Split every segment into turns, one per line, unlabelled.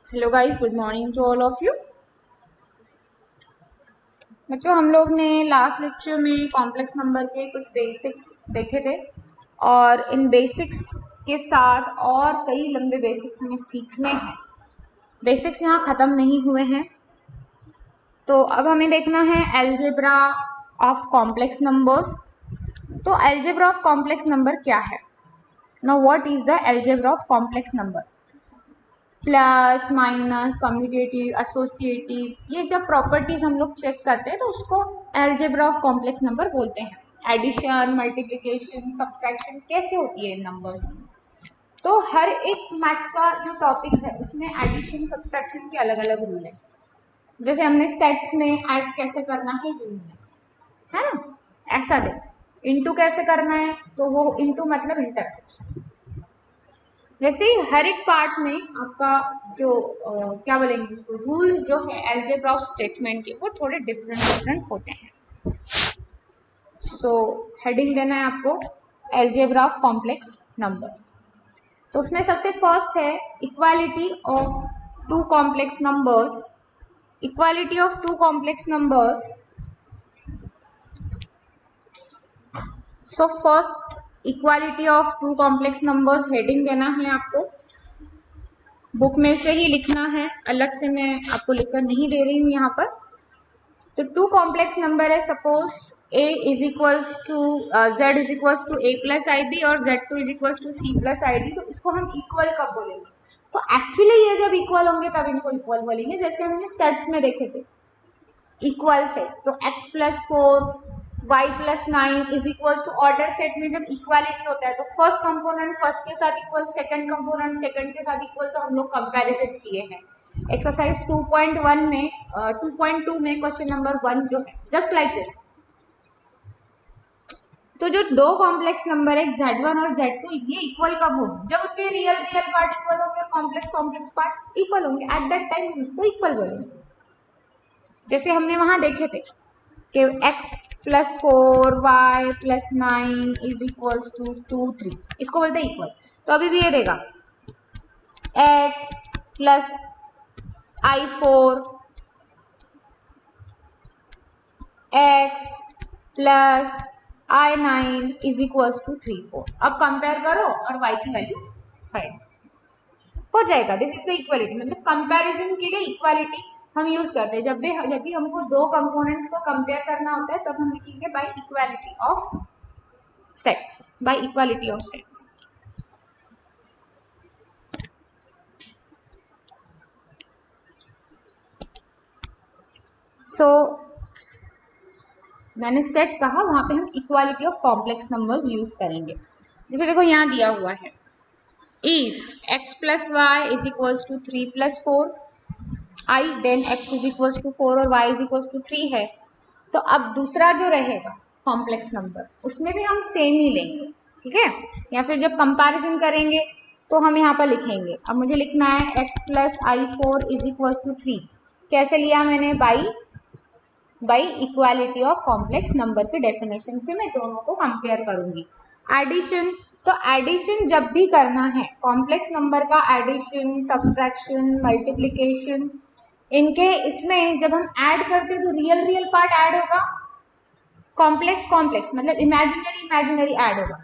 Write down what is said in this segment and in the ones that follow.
Hello guys, good morning to all of you. बच्चों, हम लोग ने लास्ट लेक्चर में कॉम्प्लेक्स नंबर के कुछ बेसिक्स देखे थे और इन बेसिक्स के साथ और कई लंबे बेसिक्स हमें सीखने हैं। बेसिक्स यहाँ ख़त्म नहीं हुए हैं, तो अब हमें देखना है अलजेब्रा ऑफ कॉम्प्लेक्स नंबर्स। तो अलजेब्रा ऑफ कॉम्प्लेक्स नंबर क्या है? Now what is the algebra of complex number? Plus, minus, commutative, associative, ये जब प्रॉपर्टीज हम लोग चेक करते हैं तो उसको अलजेब्रा ऑफ कॉम्प्लेक्स नंबर बोलते हैं। एडिशन, मल्टीप्लिकेशन, सब्सट्रैक्शन कैसे होती है इन नंबर्स की। तो हर एक मैथ्स का जो टॉपिक है उसमें एडिशन सब्सट्रैक्शन के अलग अलग रूल है। जैसे हमने सेट्स में ऐड कैसे करना है यूनियन, है ना, ऐसा देख। इनटू कैसे करना है, तो वो इनटू मतलब इंटरसेक्शन। वैसे ही हर एक पार्ट में आपका जो क्या बोलेंगे उसको, रूल्स जो है अलजेब्रा ऑफ स्टेटमेंट के, वो थोड़े डिफरेंट डिफरेंट होते हैं। सो हेडिंग देना है आपको अलजेब्रा ऑफ कॉम्प्लेक्स नंबर्स। तो उसमें सबसे फर्स्ट है equality of two complex numbers. Equality of two complex numbers. So first equality of two complex numbers heading देना है आपको, बुक में से ही लिखना है, अलग से मैं आपको लिखकर नहीं दे रही हूँ यहाँ पर। तो टू कॉम्प्लेक्स नंबर है, suppose a is equals to z is equals to a plus i b और z2 is equals to c plus i d. तो इसको हम इक्वल कब बोलेंगे? तो एक्चुअली ये जब इक्वल होंगे तब इनको इक्वल बोलेंगे, जैसे हमने सेट्स में देखे थे इक्वल सेट्स। तो x plus 4 y plus 9 is equals to order set में जब इक्वालिटी होता है तो फर्स्ट कंपोनेंट फर्स्ट के साथ इक्वल, सेकंड कंपोनेंट सेकंड के साथ इक्वल। तो हम लोग कंपैरिजन किए हैं एक्सरसाइज 2.1 में, 2.2 में क्वेश्चन नंबर 1 जो है, जस्ट लाइक दिस। तो जो दो कॉम्प्लेक्स नंबर है z1 और z2, ये इक्वल कब होगी? जब उनके रियल रियल पार्ट इक्वल होंगे और कॉम्प्लेक्स कॉम्प्लेक्स पार्ट इक्वल होंगे, एट दैट टाइम हम उसको इक्वल बोलेंगे। जैसे हमने वहां देखे थे कि x plus 4 y plus 9 is equals to 2 3, इसको बोलते हैं इक्वल। तो अभी भी ये देगा x plus i4 x plus i9 is equals to 3 4। अब कंपेयर करो और y की वैल्यू फाइंड हो जाएगा। दिस इज द इक्वालिटी, मतलब कंपैरिजन के लिए इक्वालिटी हम यूज करते हैं। जब भी हमको दो कंपोनेंट्स को कंपेयर करना होता है तब हम लिखेंगे by equality of sets, by equality of sets. So मैंने सेट कहा, वहां पे हम equality of complex numbers use करेंगे। जैसे देखो यहाँ दिया हुआ है if x plus y is equals to 3 plus 4 i, then x is equals to 4 और y इज इक्वल्स टू 3 है। तो अब दूसरा जो रहेगा कॉम्प्लेक्स नंबर, उसमें भी हम सेम ही लेंगे, ठीक है। या फिर जब कंपैरिजन करेंगे तो हम यहाँ पर लिखेंगे, अब मुझे लिखना है x plus i 4 is equals to 3। कैसे लिया मैंने? By equality of complex number के डेफिनेशन से मैं दोनों को कंपेयर करूंगी। एडिशन, तो एडिशन जब भी करना है कॉम्प्लेक्स नंबर का, एडिशन, सब्सट्रैक्शन, मल्टीप्लिकेशन, इनके इसमें जब हम ऐड करते तो रियल रियल पार्ट ऐड होगा, कॉम्प्लेक्स कॉम्प्लेक्स मतलब इमेजिनरी इमेजिनरी ऐड होगा।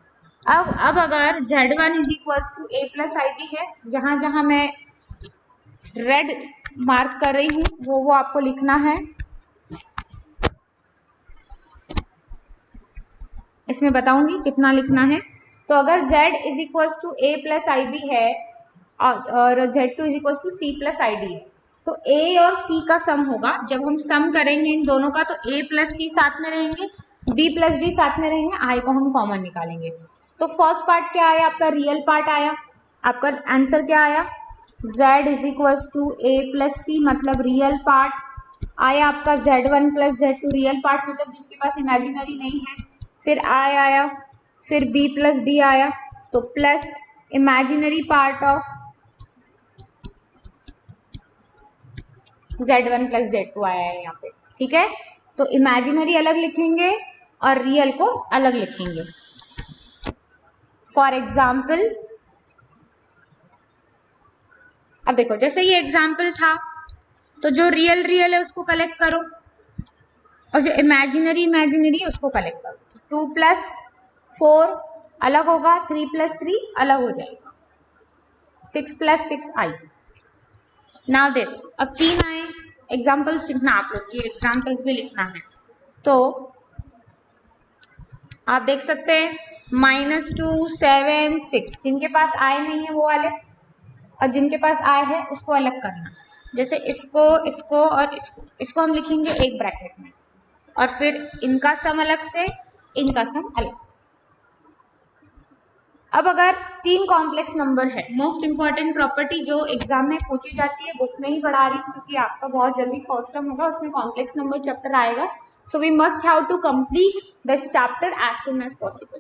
अब अगर z1 is equals to a plus i b है, जहां जहां मैं रेड मार्क कर रही हूँ वो आपको लिखना है। इसमें बताऊंगी कितना लिखना है। तो अगर z is equals to a plus i b है और z2 is equals to c plus i d है, तो a और c का सम होगा। जब हम सम करेंगे इन दोनों का तो a प्लस c साथ में रहेंगे, b प्लस d साथ में रहेंगे, i को हम कॉमन निकालेंगे। तो फर्स्ट पार्ट क्या आया आपका? रियल पार्ट आया। आपका आंसर क्या आया? z is equals to a plus c मतलब रियल पार्ट आया आपका। z1 plus z2 real part मतलब जिनके पास इमेजिनरी नहीं है। फिर आई आया, फिर b प्लस डी आया, तो plus imaginary part of z1 plus z2 आया है यहाँ पे, ठीक है। तो इमेजिनरी अलग लिखेंगे और रियल को अलग लिखेंगे। फॉर एग्जाम्पल अब देखो जैसे ये एग्जाम्पल था, तो जो रियल रियल है उसको कलेक्ट करो और जो इमेजिनरी इमेजिनरी है उसको कलेक्ट करो। 2 + 4 अलग होगा, 3 + 3 अलग हो जाएगा, 6 + 6 आई। नाउ दिस, अब 3 आए, एग्जाम्पल्स लिखना आप लोग, ये एग्जाम्पल्स भी लिखना है। तो आप देख सकते हैं -2 7 6, जिनके पास आए नहीं है वो वाले, और जिनके पास आए है उसको अलग करना। जैसे इसको इसको और इसको हम लिखेंगे एक ब्रैकेट में, और फिर इनका सम अलग से, इनका सम अलग से। अब अगर 3 कॉम्प्लेक्स नंबर है, मोस्ट इंपॉर्टेंट प्रॉपर्टी जो एग्जाम में पूछी जाती है, बुक में ही पढ़ा रही हूँ क्योंकि आपका बहुत जल्दी फर्स्ट टर्म होगा, उसमें कॉम्प्लेक्स नंबर चैप्टर आएगा। So we must have to complete this chapter as soon as possible.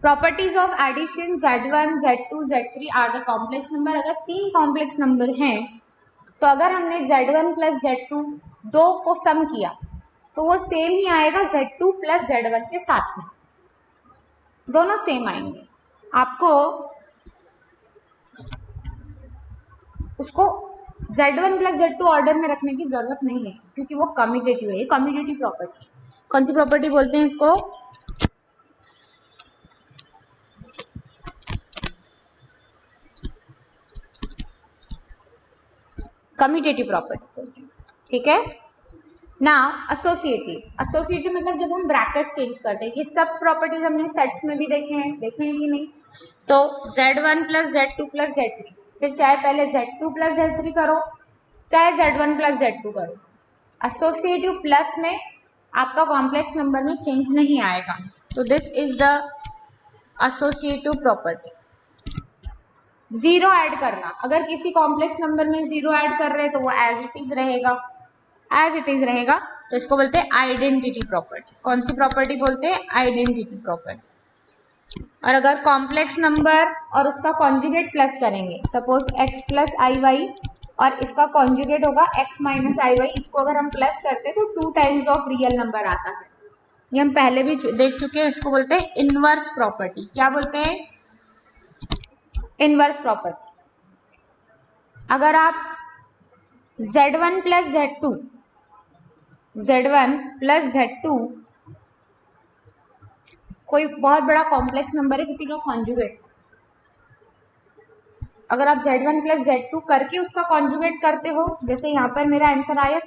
Properties of addition Z1, Z2, Z3 are the complex number. अगर 3 कॉम्प्लेक्स नंबर हैं तो अगर हमने Z1 + Z2 दो को सम किया तो वो सेम ही आएगा Z2 + Z1 के साथ में, दोनों सेम आएंगे। आपको उसको Z1 + Z2 ऑर्डर में रखने की जरूरत नहीं है क्योंकि वो कम्यूटेटिव है, ये कम्यूटेटिव प्रॉपर्टी है। कौन सी प्रॉपर्टी बोलते हैं इसको? कम्यूटेटिव प्रॉपर्टी बोलते हैं, ठीक है ना। एसोसिएटिव मतलब जब हम ब्रैकेट चेंज करते हैं, ये सब प्रॉपर्टीज हमने सेट्स में भी देखे हैं कि नहीं। तो Z1 + Z2 + Z3, फिर चाहे पहले Z2 + Z3 करो, चाहे Z1 + Z2 करो, एसोसिएटिव प्लस में आपका कॉम्प्लेक्स नंबर में चेंज नहीं आएगा। तो this is the associative property. Zero add करना, अगर किसी कॉम्प्लेक्स नंबर में जीरो ऐड कर रहे हैं तो वो एज इट इज रहेगा, तो इसको बोलते हैं आइडेंटिटी प्रॉपर्टी। कौन सी प्रॉपर्टी बोलते हैं? Identity property. और अगर कॉम्प्लेक्स नंबर और उसका कॉन्जुगेट प्लस करेंगे, सपोज x + iy और इसका कॉन्जुगेट होगा x - iy, इसको अगर हम प्लस करते हैं तो 2 टाइम्स ऑफ रियल नंबर आता है। ये हम पहले भी देख चुके हैं, इसको बोलते हैं इनवर्स प्रॉपर्टी। क्या बोलते हैं? Inverse property. अगर आप Z1 + Z2 कोई बहुत बड़ा कॉम्प्लेक्स नंबर है, किसी का कॉन्जुगेट, अगर आप Z1 + Z2 करके उसका कॉन्जुगेट करते हो, जैसे यहाँ पर मेरा आंसर आया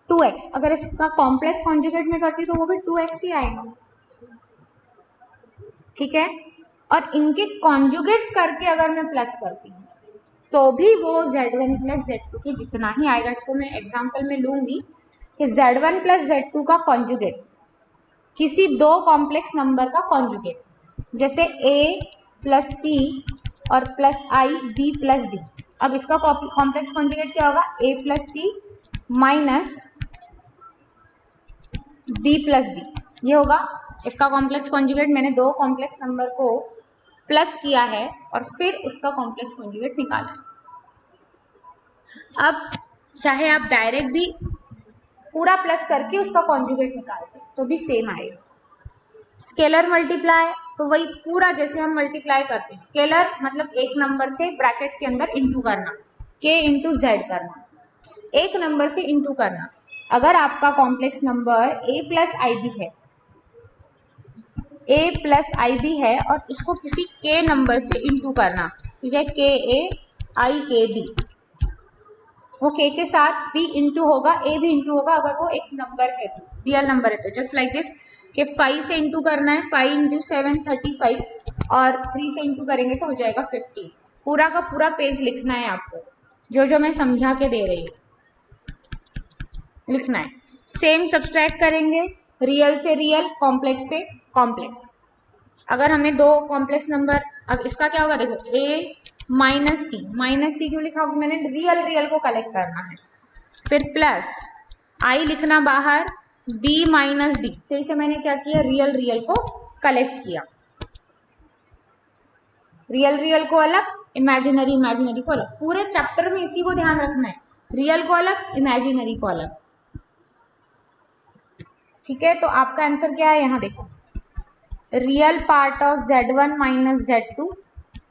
2x, अगर इसका कॉम्प्लेक्स कॉन्जुगेट में करती तो वो भी 2x ही आएगा, ठीक है। और इनके कॉन्जुगेट्स करके अगर मैं प्लस करती हूँ तो भी वो Z1 + Z2 के जितना ही आएगा। इसको मैं एग्जाम्पल में लूंगी कि Z1 + Z2 का कॉन्जुगेट किसी 2 कॉम्प्लेक्स नंबर का कॉन्जुगेट, जैसे A + C और +I B + D। अब इसका कॉम्प्लेक्स कॉन्जुगेट क्या होगा? A + C - B + D, ये होगा इसका कॉम्प्लेक्स कॉन्जुगेट। मैंने 2 कॉम्प्लेक्स नंबर को प्लस किया है और फिर उसका कॉम्प्लेक्स कॉन्जुगेट निकाला है। अब चाहे आप डायरेक्ट भी पूरा प्लस करके उसका कॉन्जुगेट निकालते तो भी सेम आएगा। स्केलर मल्टीप्लाई, तो वही पूरा जैसे हम मल्टीप्लाई करते हैं, स्केलर मतलब एक नंबर से ब्रैकेट के अंदर इंटू करना, k × z करना, एक नंबर से इंटू करना। अगर आपका कॉम्प्लेक्स नंबर a + ib है और इसको किसी k नंबर से इंटू करना, जैसे ka i k b, वो k के साथ b इंटू होगा, a भी इंटू होगा अगर वो एक नंबर है तो, रियल नंबर है तो। जस्ट लाइक दिस कि 5 से इंटू करना है, 5 × 7 35, और 3 से इंटू करेंगे तो हो जाएगा 50। पूरा का पूरा पेज लिखना है आपको, जो मैं समझा के दे रही हूँ लिखना है। सेम सब्सट्रैक्ट करेंगे, रियल से रियल, कॉम्प्लेक्स से कॉम्प्लेक्स। अगर हमें 2 कॉम्प्लेक्स नंबर, अब इसका क्या होगा देखो, A - C क्यों लिखा? मैंने रियल को कलेक्ट करना है, फिर प्लस I लिखना बाहर, B - D, फिर से मैंने क्या किया? रियल को कलेक्ट किया, रियल को अलग, इमेजिनरी को अलग। पूरे चैप्टर में इसी को ध्यान रखना है, रियल को अलग, इमेजिनरी को अलग, ठीक है। तो आपका आंसर क्या है? यहाँ देखो, real part of Z1 - Z2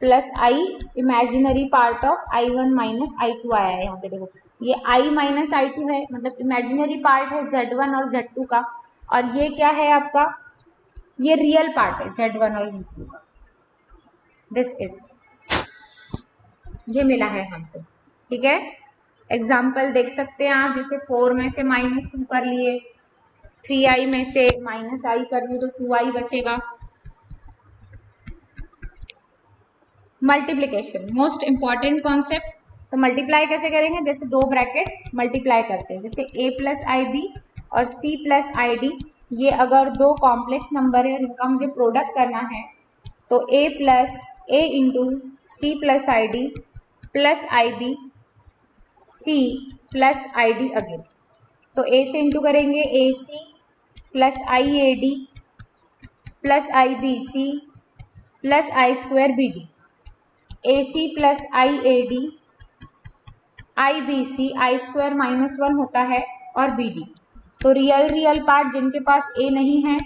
plus I imaginary part of I1 minus I2 आया है। यहाँ पे देखो ये I माइनस I2 है, मतलब इमेजिनरी पार्ट है Z1 और Z2 का, और ये क्या है आपका, ये रियल पार्ट है Z1 और Z2 का। दिस इज, ये मिला है हमको, ठीक है। एग्जाम्पल देख सकते हैं आप, जैसे 4 में से -2 कर लिए, 3i में से -i कर लिए तो 2i बचेगा। Multiplication most important concept. तो मल्टीप्लाई कैसे करेंगे, जैसे दो ब्रैकेट मल्टीप्लाई करते हैं, जैसे a प्लस आई बी और c प्लस आई डी, ये अगर दो कॉम्प्लेक्स नंबर है जिनका मुझे प्रोडक्ट करना है, तो a plus a into c plus i d plus i b c plus i d again. तो a से इंटू करेंगे a c plus i a d plus i b c plus i square b d, a c plus i a d i b c i square -1 होता है और b d. तो real part जिनके पास ए नहीं है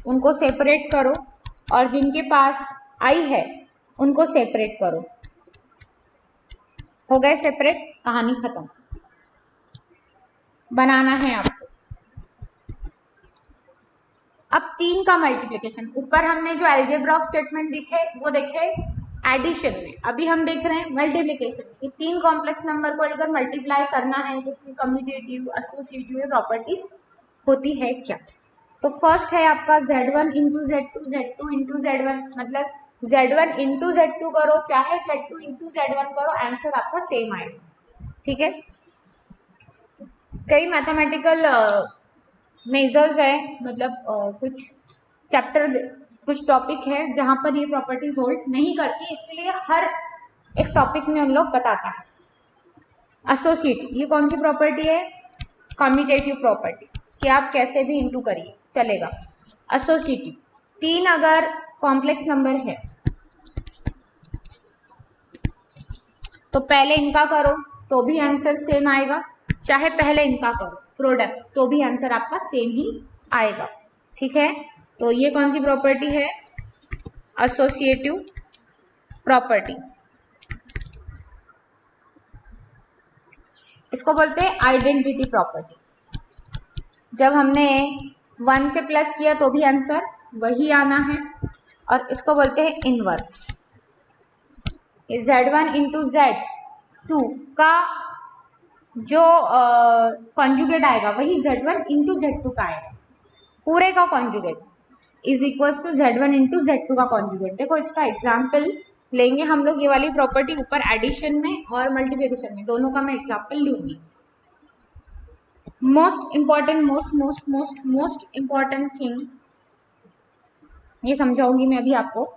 उनको सेपरेट करो, और जिनके पास आई है उनको सेपरेट करो। हो गए सेपरेट, कहानी खत्म। बनाना है आपको अब 3 का मल्टीप्लिकेशन। ऊपर हमने जो अलजेब्रा ऑफ स्टेटमेंट दिखे वो देखे एडिशन में, अभी हम देख रहे हैं मल्टीप्लिकेशन। ये 3 कॉम्प्लेक्स नंबर को अगर मल्टीप्लाई करना है तो उसमें कम्यूटेटिव एसोसिएटिव प्रॉपर्टीज होती है क्या। तो फर्स्ट है आपका Z1 into Z2 Z2 into Z1, मतलब Z1 इंटू Z2 करो चाहे Z2 इंटू Z1 करो, आंसर आपका सेम आएगा, ठीक है। कई मैथमेटिकल मेजर्स है, मतलब कुछ चैप्टर कुछ टॉपिक है जहां पर ये प्रॉपर्टीज होल्ड नहीं करती, इसके लिए हर एक टॉपिक में उन लोग बताता है। एसोसिएटिव, ये कौन सी प्रॉपर्टी है, कम्यूटेटिव प्रॉपर्टी, कि आप कैसे भी इंटू करिए चलेगा। एसोसिएटिव, 3 अगर कॉम्प्लेक्स नंबर है तो पहले इनका करो तो भी आंसर सेम आएगा, चाहे पहले इनका करो प्रोडक्ट तो भी आंसर आपका सेम ही आएगा, ठीक है। तो ये कौन सी प्रॉपर्टी है, एसोसिएटिव प्रॉपर्टी। इसको बोलते हैं आइडेंटिटी प्रॉपर्टी। जब हमने 1 से प्लस किया तो भी आंसर वही आना है, और इसको बोलते हैं इनवर्स। Z1 इंटू Z2 का जो कॉन्जुगेट आएगा वही Z1 इंटू Z2 का आएगा, पूरे का conjugate is equal to Z1 into Z2 का कॉन्जुगेट। देखो इसका एग्जाम्पल लेंगे हम लोग, ये वाली प्रॉपर्टी ऊपर एडिशन में और मल्टीप्लिकेशन में दोनों का मैं एग्जाम्पल लूंगी। Most important most important thing ये समझाऊंगी मैं अभी आपको।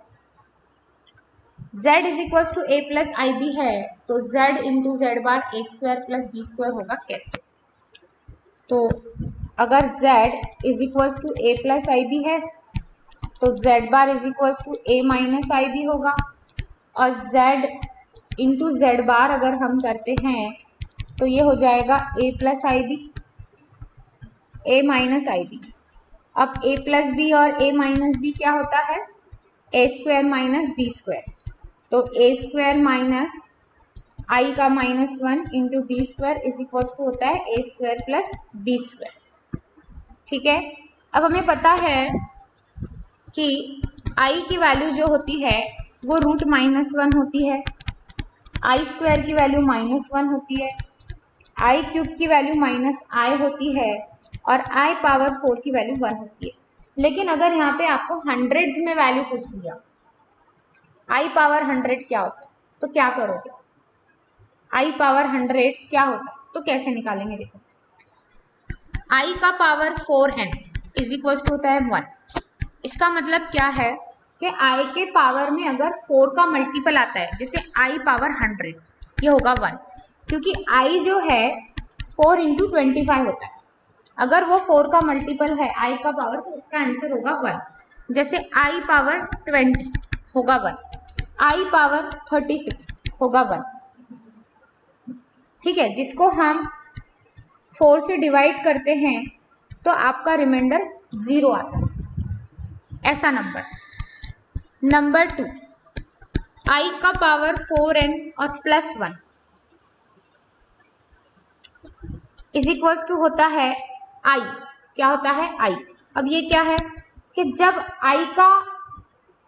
Z is equal to a plus i b है, तो Z into z bar a square plus b square होगा कैसे। तो अगर Z is equal to a plus i b है तो Z bar is equal to a minus i b होगा, और Z इंटू जेड बार अगर हम करते हैं तो ये हो जाएगा ए plus i B A minus i B. अब ए प्लस बी और ए माइनस बी क्या होता है, a square minus b square. तो ए स्क्वायर माइनस आई का -1 into b square is equal to होता है a square plus b square, ठीक है। अब हमें पता है कि आई की वैल्यू जो होती है वो √-1 होती है, आई स्क्वायर की वैल्यू -1 होती है, आई क्यूब की वैल्यू -i होती है, और आई पावर 4 की वैल्यू 1 होती है। लेकिन अगर यहाँ पे आपको हंड्रेड्स में वैल्यू पूछ लिया, आई पावर 100 क्या होता है, तो क्या करोगे, आई पावर 100 क्या होता है, तो कैसे निकालेंगे। देखो आई का power 4n is equal to होता है 1। इसका मतलब क्या है कि आई के पावर में अगर 4 का मल्टीपल आता है, जैसे आई पावर 100, ये होगा 1, क्योंकि आई जो है 4 इंटू 25 होता है। अगर वो 4 का मल्टीपल है आई का पावर तो उसका आंसर होगा 1। जैसे आई पावर 20 होगा 1, आई पावर 36 होगा 1, ठीक है। जिसको हम 4 से डिवाइड करते हैं तो आपका रिमाइंडर 0 आता है, ऐसा नंबर। नंबर 2, i का पावर 4n और प्लस 1 इज इक्वल्स टू होता है i। क्या होता है i? अब ये क्या है कि जब i का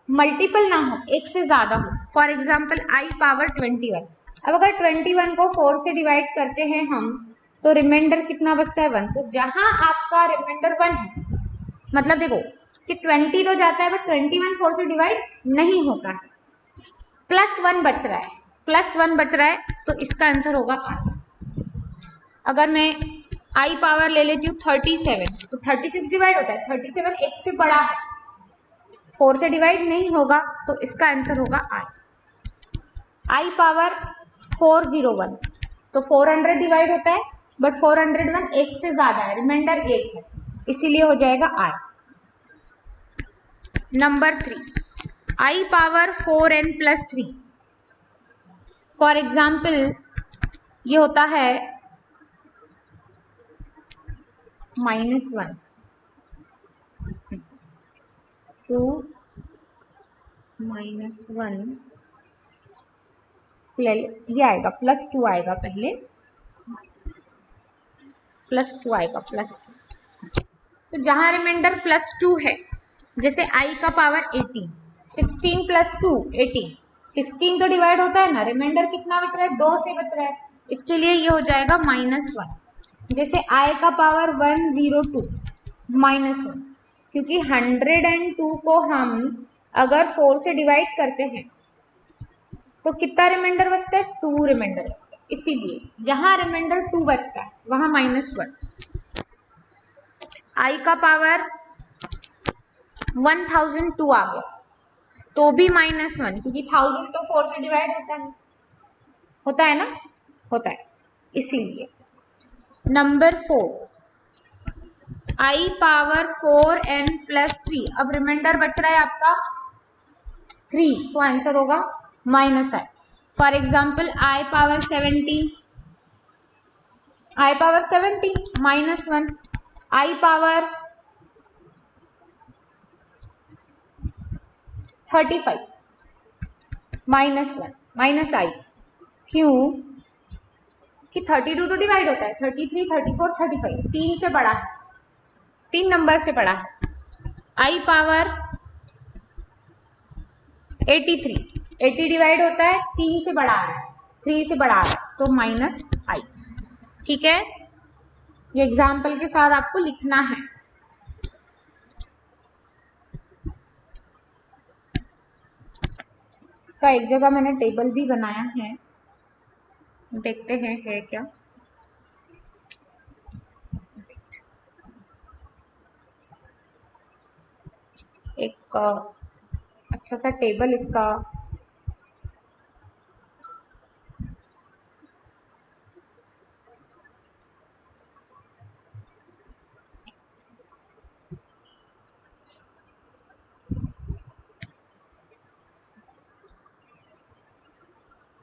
मल्टीपल ना हो, एक से ज्यादा हो, फॉर एग्जाम्पल i पावर 21। अब अगर 21 को 4 से डिवाइड करते हैं हम तो रिमाइंडर कितना बचता है 1। तो जहां आपका रिमाइंडर 1 है, मतलब देखो कि 20 तो जाता है बट 21 4 से डिवाइड नहीं होता है, प्लस 1 बच रहा है, प्लस 1 बच रहा है, तो इसका आंसर होगा i। अगर मैं i पावर ले लेती हूँ 37 तो 36 डिवाइड होता है, 37 एक से बड़ा है, 4 से डिवाइड नहीं होगा, तो इसका आंसर होगा i पावर 401 तो 400 डिवाइड होता है बट 401 एक से ज्यादा है, रिमाइंडर 1 है, इसीलिए हो जाएगा i। Number 3 i power 4n plus 3। For example ये होता है -1 टू -1 ये आएगा +2 आएगा, पहले +2 आएगा, +2। तो जहां रिमाइंडर +2 है, जैसे i का पावर 18, 16 + 2 18, 16 तो डिवाइड होता है ना, रिमाइंडर कितना बच रहा है 2 से बच रहा है, इसके लिए ये हो जाएगा -1। जैसे i का पावर 102 -1, क्योंकि 102 को हम अगर 4 से डिवाइड करते हैं तो कितना रिमाइंडर बचता है 2 रिमाइंडर बचता है, इसीलिए जहां रिमाइंडर 2 बचता है वहां -1। i का पावर 1002 आ गया तो भी -1, क्योंकि 1000 तो 4 से डिवाइड होता है ना, होता है, इसीलिए। Number 4 i power 4n plus 3। अब रिमाइंडर बच रहा है आपका 3, तो आंसर होगा -i। For example i power 17 -1, i power 35 -1 -i। क्यों कि 32 तो डिवाइड होता है, 33 34 35 3 से बड़ा है, 3 नंबर से बड़ा है। i पावर 83 80 डिवाइड होता है, 3 से बड़ा आ रहा है, 3 से बड़ा आ रहा है, तो -i। ठीक है, ये एग्जाम्पल के साथ आपको लिखना है। इसका एक जगह मैंने टेबल भी बनाया है, देखते हैं है क्या। एक अच्छा सा टेबल इसका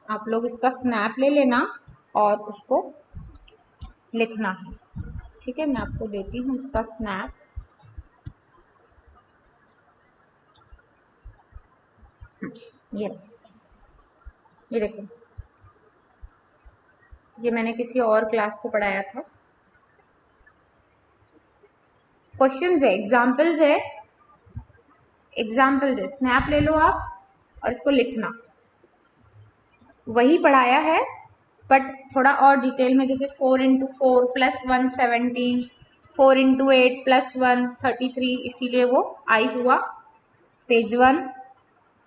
आप लोग इसका स्नैप ले लेना और उसको लिखना है। ठीक है, मैं आपको देती हूँ इसका स्नैप। ये देखो, ये मैंने किसी और क्लास को पढ़ाया था। क्वेश्चंस है, एग्जाम्पल्स है, स्नैप ले लो आप और इसको लिखना। वही पढ़ाया है बट थोड़ा और डिटेल में, जैसे 4 × 4 + 1 17, 4 × 8 + 1 33, इसीलिए वो आई हुआ पेज 1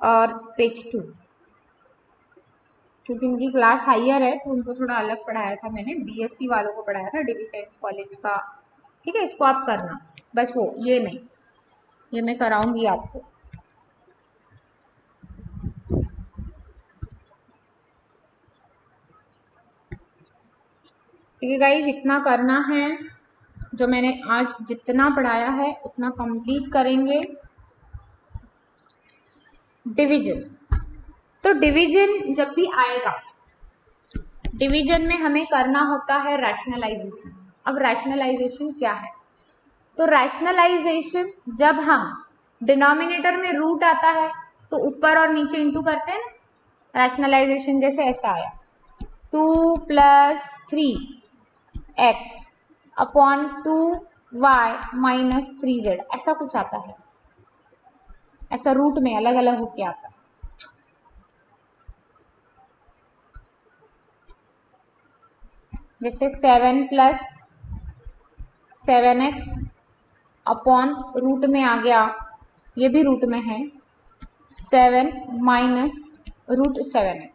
और पेज 2। क्योंकि उनकी क्लास हायर है तो उनको थोड़ा अलग पढ़ाया था मैंने, बीएससी वालों को पढ़ाया था, डीवी साइंस कॉलेज का। ठीक है, इसको आप करना, बस वो ये नहीं, ये मैं कराऊंगी आपको। ठीक है गाइज, इतना करना है, जो मैंने आज जितना पढ़ाया है उतना कंप्लीट करेंगे। डिवीजन, तो डिवीजन जब भी आएगा, डिवीजन में हमें करना होता है रैशनलाइजेशन। अब रैशनलाइजेशन क्या है? तो रैशनलाइजेशन जब हम डिनोमिनेटर में रूट आता है तो ऊपर और नीचे इंटू करते हैं ना, रैशनलाइजेशन जैसे ऐसा आया 2 + 3x upon 2y minus 3z, ऐसा कुछ आता है, ऐसा रूट में अलग अलग होके आता है। जैसे 7 + 7x अपॉन रूट में आ गया, ये भी रूट में है 7 माइनस रूट 7x,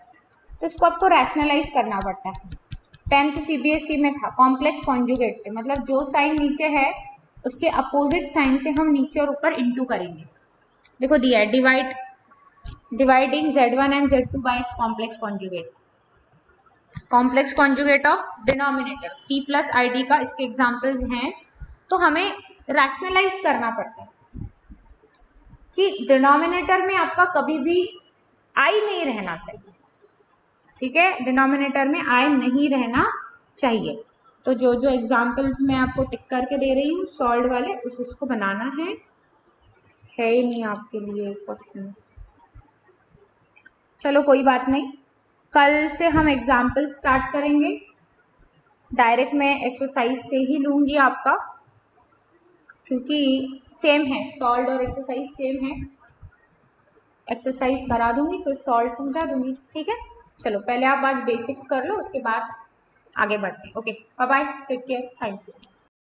तो इसको आपको रैशनलाइज करना पड़ता है। 10th CBSE में था कॉम्प्लेक्स कॉन्जुगेट से, मतलब जो साइन नीचे है उसके अपोजिट साइन से हम नीचे और ऊपर इंटू करेंगे। देखो दिया है dividing Z1 and Z2 bye it's complex conjugate, complex conjugate of denominator C + ID का इसके एग्जाम्पल्स हैं। तो हमें रैशनलाइज करना पड़ता है कि डिनोमिनेटर में आपका कभी भी आई नहीं रहना चाहिए, ठीक है, डिनोमिनेटर में आई नहीं रहना चाहिए। तो जो जो एग्जाम्पल्स मैं आपको टिक करके दे रही हूँ सॉल्व वाले, उसको बनाना है ही नहीं आपके लिए क्वेश्चंस। चलो कोई बात नहीं, कल से हम एग्जाम्पल स्टार्ट करेंगे। डायरेक्ट मैं एक्सरसाइज से ही लूँगी आपका, क्योंकि सेम है, सॉल्व और एक्सरसाइज सेम है। एक्सरसाइज करा दूंगी फिर सॉल्व समझा दूंगी, ठीक है। चलो पहले आप आज बेसिक्स कर लो, उसके बाद आगे बढ़ते हैं। Okay bye bye, take care, thank you.